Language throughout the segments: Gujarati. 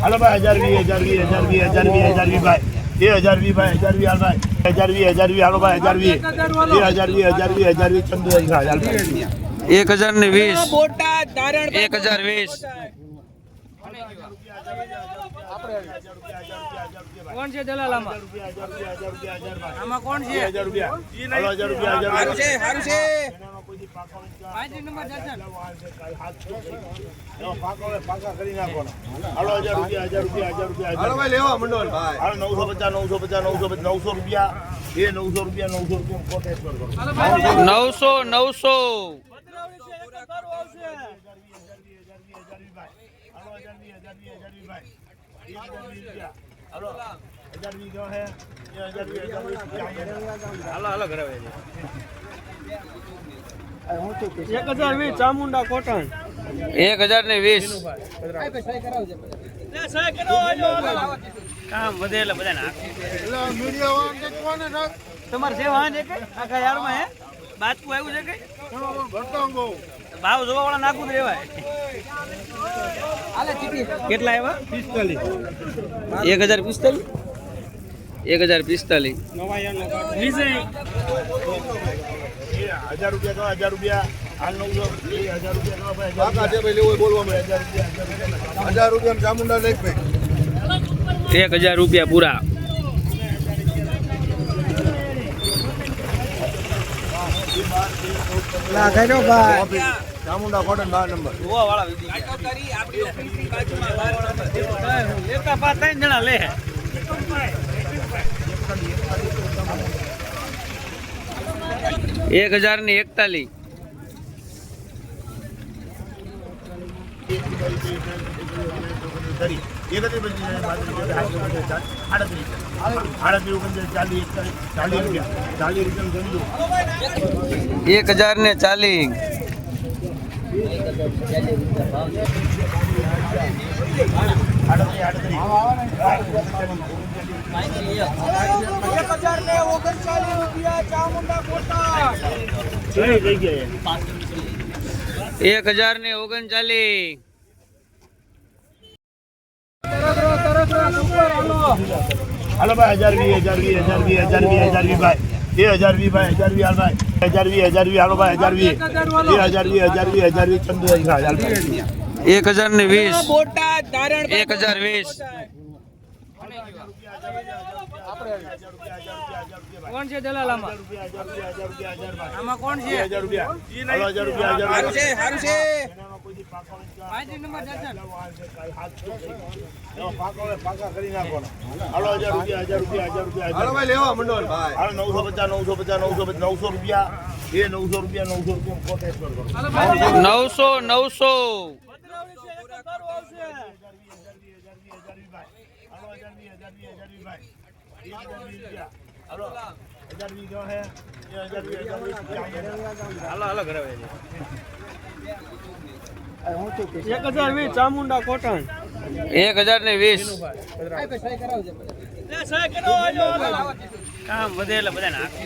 હાલો ભાઈ 1000 ભાઈ 1000 ભાઈ 1000 હાલ ભાઈ 1000 હાલો ભાઈ 1000 ચંદુ 1020 1020 કોણ છે દલાલ આમાં કોણ છે 1000 રૂપિયા 1000 છે સારું છે પાંચ નંબર દર્શન પાકા કરી નાખો હાલો 1000 રૂપિયા હાલો ભાઈ લેવા મંડળ ભાઈ હાલો 950 900 રૂપિયા એ 900 રૂપિયા કોટેજ પર કરો 900 હાલો 1000 જો હે 1000 હાલો કરાવે છે 1020 ચામુંડા કોટણ 1020 કામ વધે એટલે બધા નાખે તમારે જે વાહન છે કે આખા યારમાં હે બાતકું આવ્યું છે કે ભાવ જોવા વાળા નાખું જ રેવાય કેટલા આવ્યા 1045 1045 વિજય 1000 રૂપિયા હાલ 900 1000 રૂપિયા પાકા છે ભાઈ લેવો બોલવા મળે 1000 રૂપિયા ચામુંડા લઈ ભાઈ 1000 રૂપિયા પૂરા ચામુંડા કોટન 12 નંબર જોવા વાળા આપણી લેતા પા 3 જણા લે 1041 1039 હાલો ભાઈ 1020 ભાઈ 1020 ભાઈ 1000 હાલ ભાઈ 1020 હાલો ભાઈ 1020 ચંદુ 1020 1020 કોણ છે દલાલ આમાં કોણ છે 1000 રૂપિયા સારું છે પાંચ નંબર દર્શન પાકા કરી નાખો હાલો 1000 રૂપિયા હાલો ભાઈ લેવા મંડળ ભાઈ હાલો 950 900 રૂપિયા એ 900 રૂપિયા કોટેજ પર કરો 900 હાલો 1000 જો હે 1000 હાલો કરાવે છે 1020 ચામુંડા કોટણ 1020 કામ વધે એટલે બધા નાખે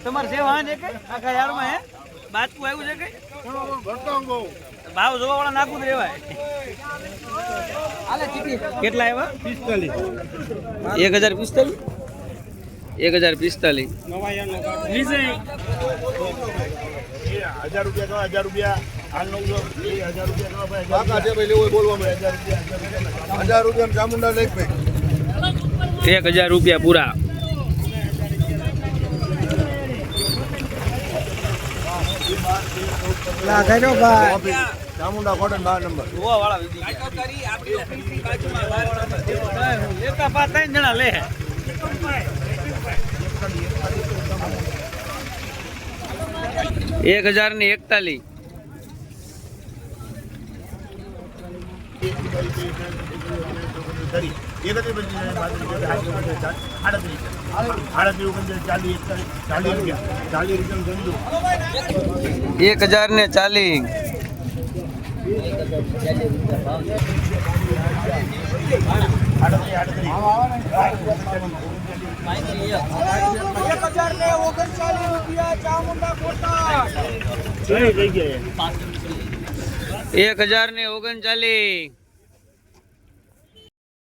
તમારે જે વાહન છે કે આખા યારમાં હે બાતકું આવ્યું છે કે ભાવ જોવા વાળા નાખું જ રેવાય કેટલા આવ્યા 1045 1045 વિજય 1000 રૂપિયા હાલ 900 1000 રૂપિયા પાકા છે ભાઈ લેવો બોલવા મળે 1000 રૂપિયા ચામુંડા લઈ ભાઈ 1000 રૂપિયા પૂરા ચામુંડા કોટન 12 નંબર જોવા વાળા લેતા પા 3 જણા લે 1041 1039 1039 1039